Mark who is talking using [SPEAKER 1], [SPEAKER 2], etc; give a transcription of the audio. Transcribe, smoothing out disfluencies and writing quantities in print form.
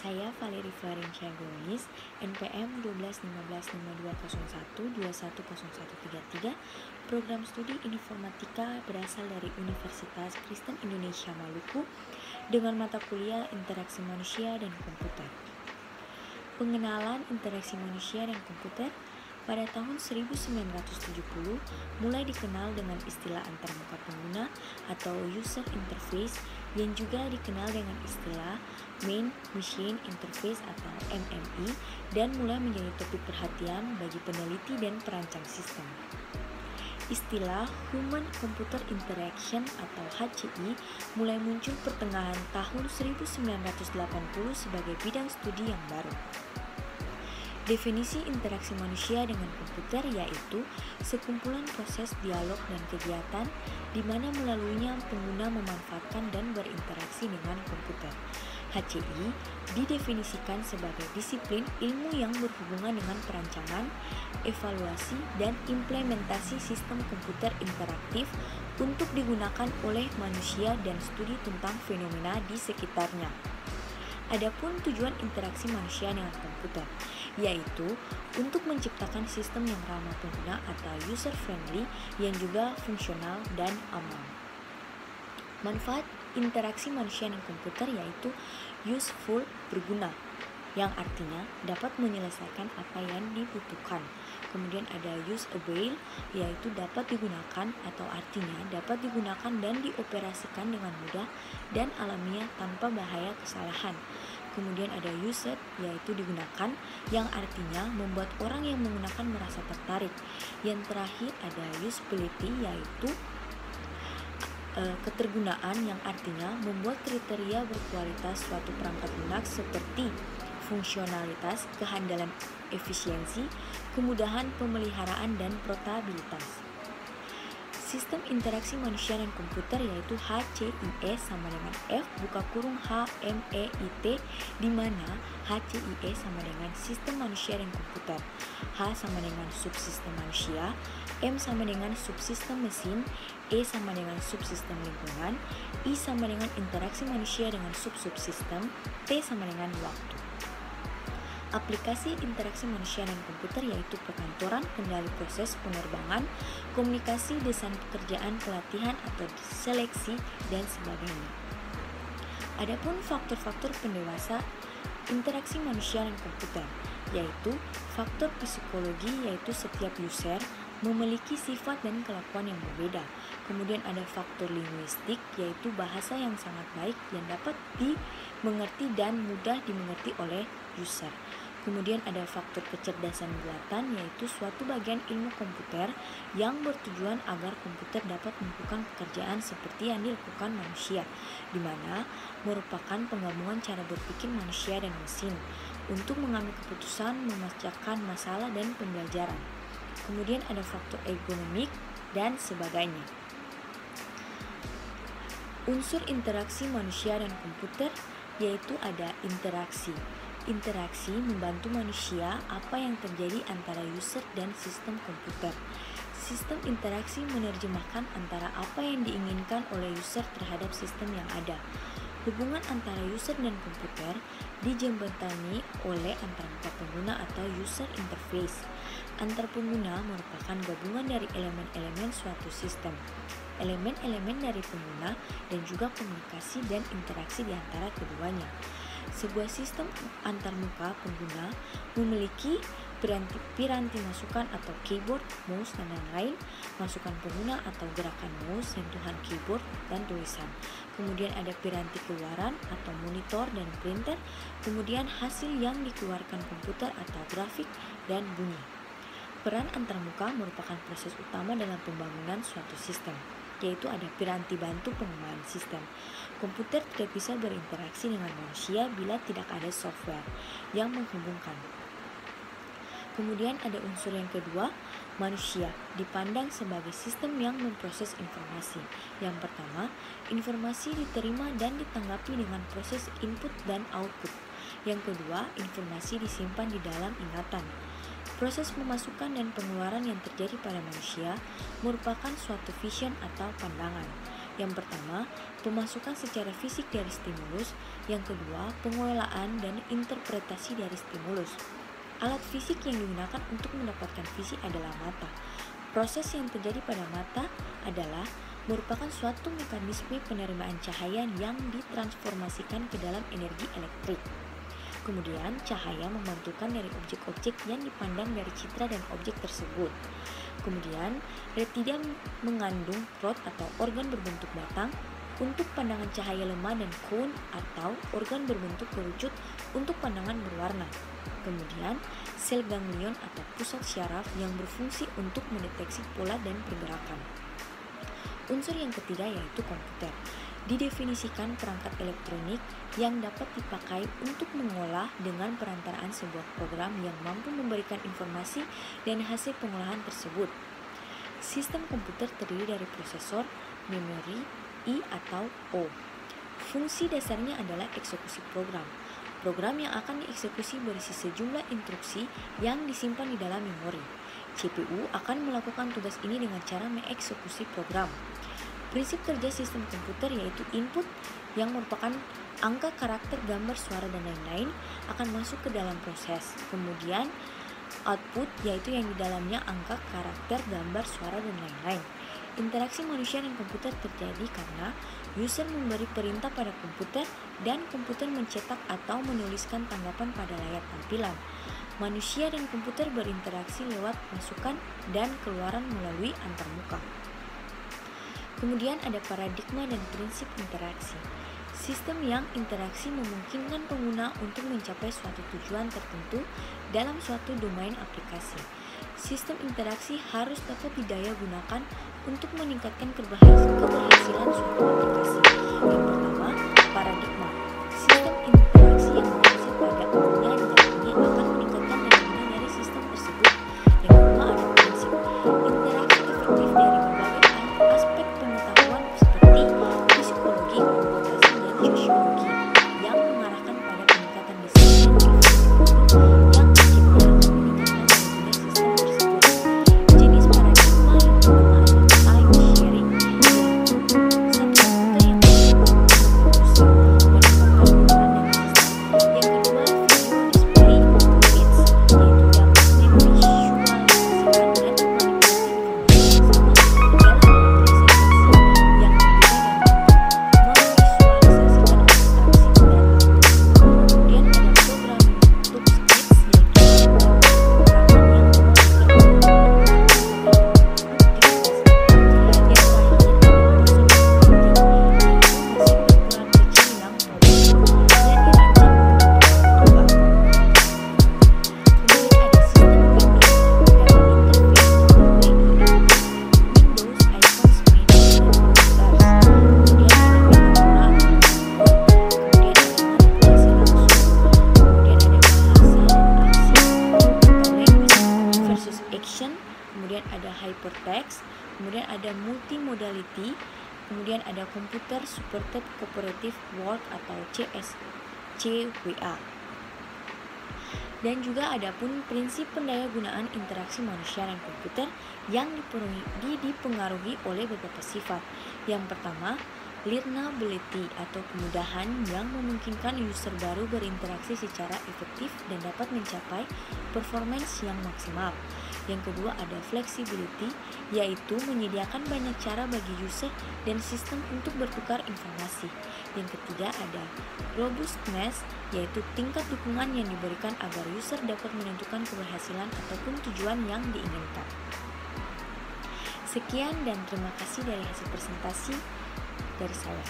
[SPEAKER 1] Saya Valeri Florencia Gomis, NPM 12155201210133, program studi Informatika berasal dari Universitas Kristen Indonesia Maluku dengan mata kuliah Interaksi Manusia dan Komputer. Pengenalan interaksi manusia dan komputer pada tahun 1970 mulai dikenal dengan istilah antarmuka pengguna atau user interface yang juga dikenal dengan istilah main machine interface atau MMI dan mulai menjadi topik perhatian bagi peneliti dan perancang sistem. Istilah Human Computer Interaction atau HCI mulai muncul pertengahan tahun 1980 sebagai bidang studi yang baru. Definisi interaksi manusia dengan komputer yaitu sekumpulan proses dialog dan kegiatan di mana melaluinya pengguna memanfaatkan dan berinteraksi dengan komputer. HCI didefinisikan sebagai disiplin ilmu yang berhubungan dengan perancangan, evaluasi, dan implementasi sistem komputer interaktif untuk digunakan oleh manusia dan studi tentang fenomena di sekitarnya. Adapun tujuan interaksi manusia dengan komputer, yaitu untuk menciptakan sistem yang ramah pengguna atau user friendly yang juga fungsional dan aman. Manfaat interaksi manusia dengan komputer yaitu useful, berguna, yang artinya dapat menyelesaikan apa yang dibutuhkan. Kemudian ada usable, yaitu dapat digunakan atau artinya dapat digunakan dan dioperasikan dengan mudah dan alamiah tanpa bahaya kesalahan. Kemudian ada used, yaitu digunakan, yang artinya membuat orang yang menggunakan merasa tertarik. Yang terakhir ada usability, yaitu ketergunaan, yang artinya membuat kriteria berkualitas suatu perangkat lunak seperti fungsionalitas, kehandalan, efisiensi, kemudahan pemeliharaan, dan portabilitas. Sistem interaksi manusia dan komputer yaitu HCIE sama dengan F buka kurung HMEIT, di mana HCIE sama dengan sistem manusia dan komputer, H sama dengan subsistem manusia, M sama dengan subsistem mesin, E sama dengan subsistem lingkungan, I sama dengan interaksi manusia dengan subsubsistem, T sama dengan waktu. Aplikasi interaksi manusia dan komputer yaitu perkantoran, kendali proses penerbangan, komunikasi, desain pekerjaan, pelatihan atau seleksi, dan sebagainya. Adapun faktor-faktor pendewasa interaksi manusia dan komputer, yaitu faktor psikologi, yaitu setiap user memiliki sifat dan kelakuan yang berbeda. Kemudian ada faktor linguistik, yaitu bahasa yang sangat baik yang dapat dimengerti dan mudah dimengerti oleh user. Kemudian ada faktor kecerdasan buatan, yaitu suatu bagian ilmu komputer yang bertujuan agar komputer dapat melakukan pekerjaan seperti yang dilakukan manusia, di mana merupakan penggabungan cara berpikir manusia dan mesin untuk mengambil keputusan, memecahkan masalah, dan pembelajaran. Kemudian ada faktor ergonomik dan sebagainya. Unsur interaksi manusia dan komputer yaitu ada interaksi. Interaksi membantu manusia apa yang terjadi antara user dan sistem komputer. Sistem interaksi menerjemahkan antara apa yang diinginkan oleh user terhadap sistem yang ada. Hubungan antara user dan komputer dijembatani oleh antarmuka pengguna atau user interface. Antar pengguna merupakan gabungan dari elemen-elemen suatu sistem, elemen-elemen dari pengguna, dan juga komunikasi dan interaksi di antara keduanya. Sebuah sistem antarmuka pengguna memiliki piranti masukan atau keyboard, mouse, dan lain-lain, masukan pengguna atau gerakan mouse, sentuhan keyboard, dan tulisan. Kemudian ada piranti keluaran atau monitor dan printer, kemudian hasil yang dikeluarkan komputer atau grafik, dan bunyi. Peran antarmuka merupakan proses utama dalam pembangunan suatu sistem, yaitu ada piranti bantu pengembangan sistem. Komputer tidak bisa berinteraksi dengan manusia bila tidak ada software yang menghubungkan. Kemudian ada unsur yang kedua, manusia dipandang sebagai sistem yang memproses informasi. Yang pertama, informasi diterima dan ditanggapi dengan proses input dan output. Yang kedua, informasi disimpan di dalam ingatan. Proses pemasukan dan pengeluaran yang terjadi pada manusia merupakan suatu vision atau pandangan. Yang pertama, pemasukan secara fisik dari stimulus. Yang kedua, pengelolaan dan interpretasi dari stimulus. Alat fisik yang digunakan untuk mendapatkan visi adalah mata. Proses yang terjadi pada mata adalah merupakan suatu mekanisme penerimaan cahaya yang ditransformasikan ke dalam energi elektrik. Kemudian, cahaya memantulkan dari objek-objek yang dipandang dari citra dan objek tersebut. Kemudian, retida mengandung rod atau organ berbentuk batang untuk pandangan cahaya lemah dan cone atau organ berbentuk kerucut untuk pandangan berwarna. Kemudian, sel ganglion atau pusat syaraf yang berfungsi untuk mendeteksi pola dan pergerakan. Unsur yang ketiga yaitu komputer. Didefinisikan perangkat elektronik yang dapat dipakai untuk mengolah dengan perantaraan sebuah program yang mampu memberikan informasi dan hasil pengolahan tersebut. Sistem komputer terdiri dari prosesor, memori, I atau O. Fungsi dasarnya adalah eksekusi program. Program yang akan dieksekusi berisi sejumlah instruksi yang disimpan di dalam memori. CPU akan melakukan tugas ini dengan cara mengeksekusi program. Prinsip kerja sistem komputer yaitu input yang merupakan angka, karakter, gambar, suara, dan lain-lain akan masuk ke dalam proses. Kemudian output yaitu yang di dalamnya angka, karakter, gambar, suara, dan lain-lain. Interaksi manusia dan komputer terjadi karena user memberi perintah pada komputer dan komputer mencetak atau menuliskan tanggapan pada layar tampilan. Manusia dan komputer berinteraksi lewat masukan dan keluaran melalui antarmuka. Kemudian ada paradigma dan prinsip interaksi. Sistem yang interaksi memungkinkan pengguna untuk mencapai suatu tujuan tertentu dalam suatu domain aplikasi. Sistem interaksi harus dapat didaya gunakan untuk meningkatkan keberhasilan suatu aplikasi. Yang pertama, paradigma. Sistem interaksi yang berbasis pada umumnya didalamnya akan meningkatkan daya guna dari sistem tersebut. Yang kedua ada prinsip. Interaksi efektif dari berbagai aspek pengetahuan seperti psikologi, komunikasi, dan sosiologi yang mengarahkan pada peningkatan desain dan produk yang akhirnya akan meningkatkan daya guna sistem tersebut. Jenis paradigma yang pertama adalah time sharing, yaitu satu komputer yang berfungsi menyebabkan penggunaan dari sistem. Yang kedua, video display units, yaitu dapat memvisualisasikan dan memanipulasi informasi yang sama dalam representasi yang berbeda dan memvisualisasikan abstraksi data. Kemudian ada program untuk scripts, yaitu pemrograman yang memungkinkan kemudian ada hypertext, kemudian ada multimodality, kemudian ada computer supported cooperative work atau CWA. Dan juga ada pun prinsip pendayagunaan interaksi manusia dan komputer yang dipengaruhi oleh beberapa sifat. Yang pertama, learnability atau kemudahan yang memungkinkan user baru berinteraksi secara efektif dan dapat mencapai performance yang maksimal. Yang kedua ada flexibility, yaitu menyediakan banyak cara bagi user dan sistem untuk bertukar informasi. Yang ketiga ada robustness, yaitu tingkat dukungan yang diberikan agar user dapat menentukan keberhasilan ataupun tujuan yang diinginkan. Sekian dan terima kasih dari hasil presentasi dari saya.